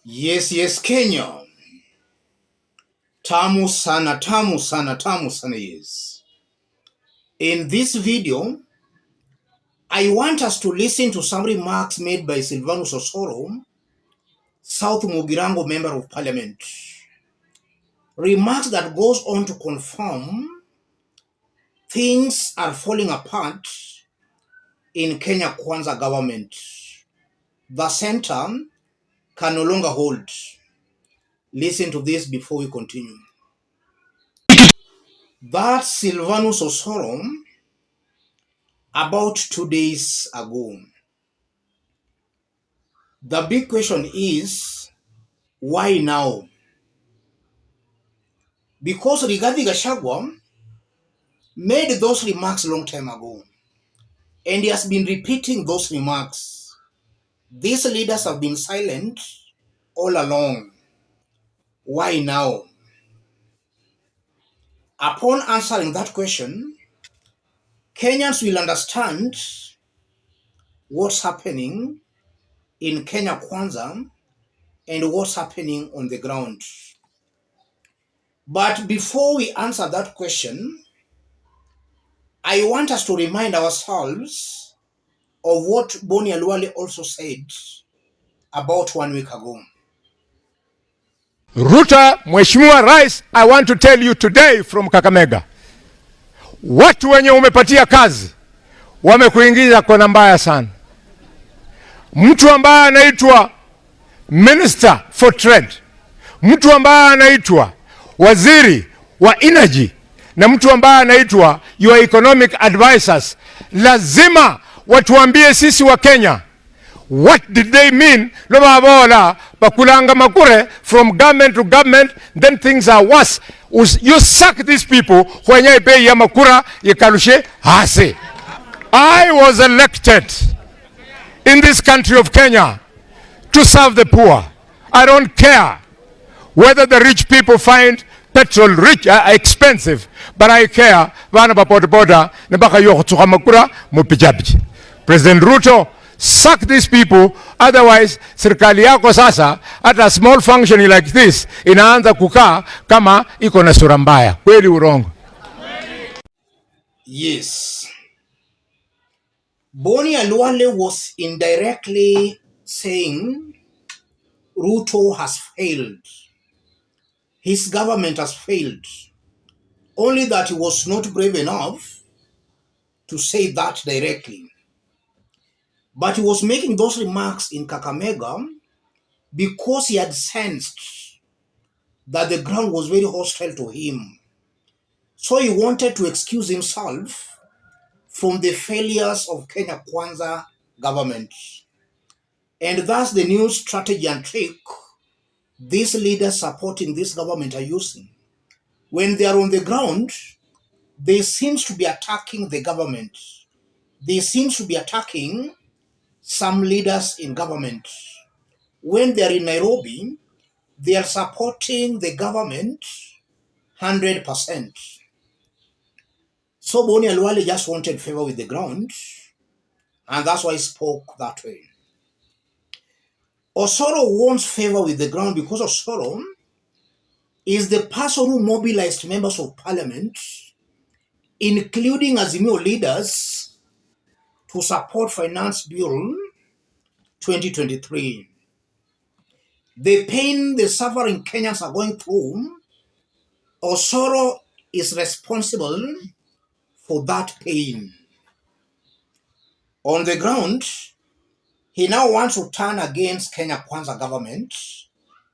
Yes, Kenya. Tamu sana, yes. In this video, I want us to listen to some remarks made by Sylvanus Osoro, South Mugirango Member of Parliament. Remarks that goes on to confirm things are falling apart in Kenya Kwanza government. The center can no longer hold. Listen to this before we continue. That Sylvanus Osoro about 2 days ago. The big question is, why now? Because Rigathi Gachagua made those remarks a long time ago, and he has been repeating those remarks. These leaders have been silent all along. Why now? Upon answering that question, Kenyans will understand what's happening in Kenya Kwanza and what's happening on the ground. But before we answer that question, I want us to remind ourselves of what Bonny Khalwale also said about 1 week ago. Ruto, Mheshimiwa Rais, I want to tell you today from Kakamega, watu wenye umepatia kazi wamekuingiza kona mbaya sana. Mtu ambaye anaitwa Minister for Trade, mtu ambaye anaitwa Waziri wa Energy, na mtu ambaye anaitwa your economic advisors, lazima watuambie sisi wa Kenya, what did they mean? Loma bola bakulanga makure from government to government, then things are worse. You suck these people kwenye bei ya makura yikalushe hasi. I was elected in this country of Kenya to serve the poor. I don't care whether the rich people find petrol expensive, but I care vana bapoda nabaka yo kutuka makura mupijabi. President Ruto, suck these people, otherwise serikali yako sasa at a small function like this inaanza kukaa kama iko na sura mbaya. Kweli urongo? Yes. Bonny Khalwale was indirectly saying Ruto has failed. His government has failed. Only that he was not brave enough to say that directly. But he was making those remarks in Kakamega because he had sensed that the ground was very hostile to him. So he wanted to excuse himself from the failures of Kenya Kwanza government. And that's the new strategy and trick these leaders supporting this government are using. When they are on the ground, they seem to be attacking the government. They seem to be attacking some leaders in government. When they are in Nairobi, they are supporting the government 100%. So Bonny Khalwale just wanted favor with the ground, and that's why he spoke that way. Osoro wants favor with the ground because Osoro is the person who mobilized members of parliament, including Azimio leaders, to support Finance Bill 2023. The pain the suffering Kenyans are going through, Osoro is responsible for that pain. On the ground, he now wants to turn against Kenya Kwanza government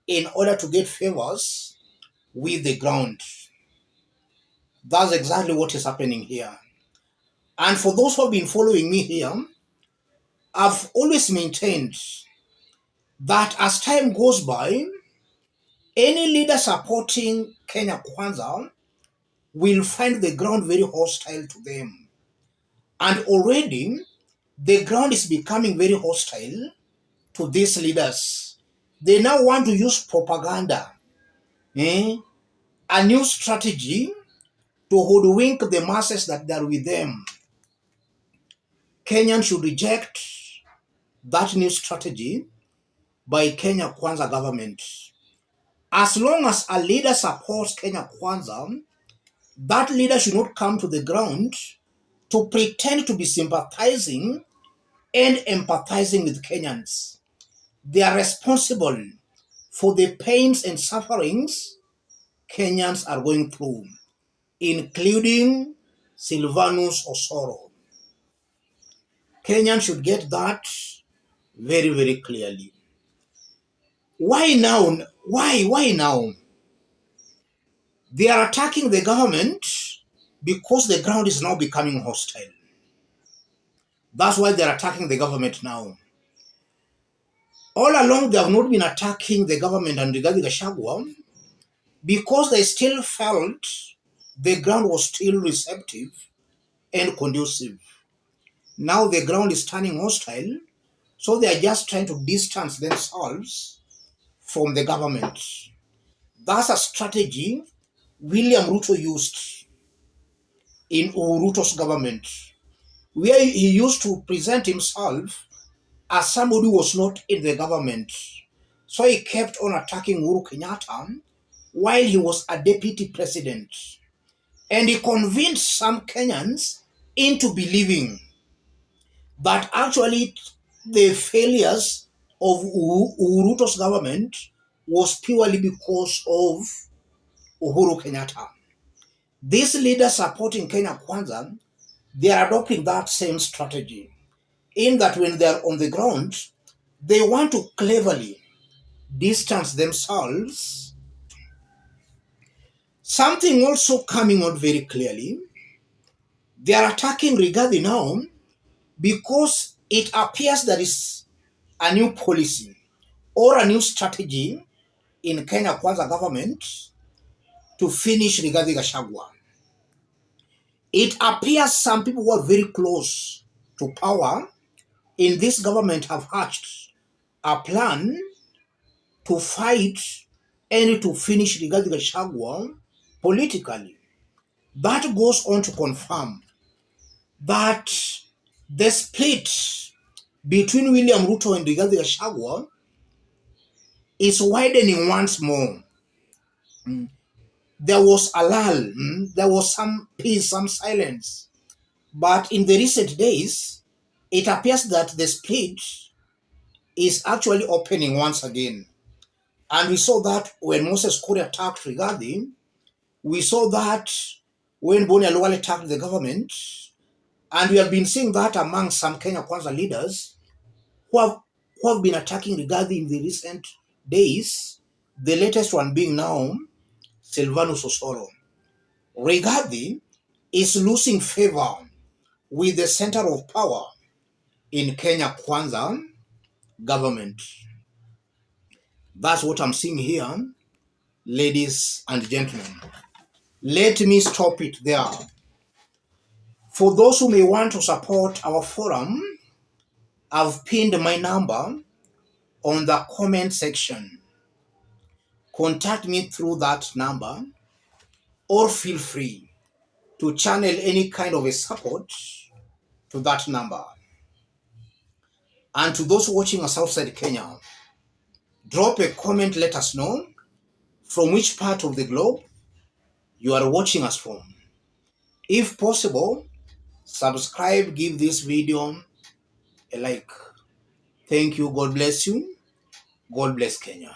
in order to get favors with the ground. That's exactly what is happening here. And for those who have been following me here, I've always maintained that as time goes by, any leader supporting Kenya Kwanza will find the ground very hostile to them. And already, the ground is becoming very hostile to these leaders. They now want to use propaganda, a new strategy to hoodwink the masses that are with them. Kenyans should reject that new strategy by Kenya Kwanza government. As long as a leader supports Kenya Kwanza, that leader should not come to the ground to pretend to be sympathizing and empathizing with Kenyans. They are responsible for the pains and sufferings Kenyans are going through, including Sylvanus Osoro. Kenyans should get that very, very clearly. Why now? Why now? They are attacking the government because the ground is now becoming hostile. That's why they're attacking the government now. All along, they have not been attacking the government and Rigathi Gachagua because they still felt the ground was still receptive and conducive. Now the ground is turning hostile, so they are just trying to distance themselves from the government. That's a strategy William Ruto used in Ruto's government, where he used to present himself as somebody who was not in the government. So he kept on attacking Uhuru Kenyatta while he was a deputy president. And he convinced some Kenyans into believing that actually the failures of Ruto's government was purely because of Uhuru Kenyatta. These leaders supporting Kenya Kwanza, they are adopting that same strategy, in that when they are on the ground, they want to cleverly distance themselves. Something also coming out very clearly, they are attacking Rigathi now because it appears there is a new policy or a new strategy in Kenya Kwanza government to finish Rigathi Gachagua. It appears some people who are very close to power in this government have hatched a plan to fight and to finish Rigathi Gachagua politically. That goes on to confirm that the split between William Ruto and Rigathi Gachagua is widening once more. There was a lull, there was some peace, some silence. But in the recent days, it appears that the split is actually opening once again. And we saw that when Moses Kuria attacked Rigathi, we saw that when Bonny Khalwale attacked the government, and we have been seeing that among some Kenya Kwanza leaders who have been attacking Rigathi in the recent days, the latest one being now Sylvanus Osoro. Rigathi is losing favor with the center of power in Kenya Kwanza government. That's what I'm seeing here, ladies and gentlemen. Let me stop it there. For those who may want to support our forum, I've pinned my number on the comment section. Contact me through that number, or feel free to channel any kind of a support to that number. And to those watching us outside Kenya, drop a comment, let us know from which part of the globe you are watching us from. If possible, subscribe, give this video a like. Thank you. God bless you. God bless Kenya.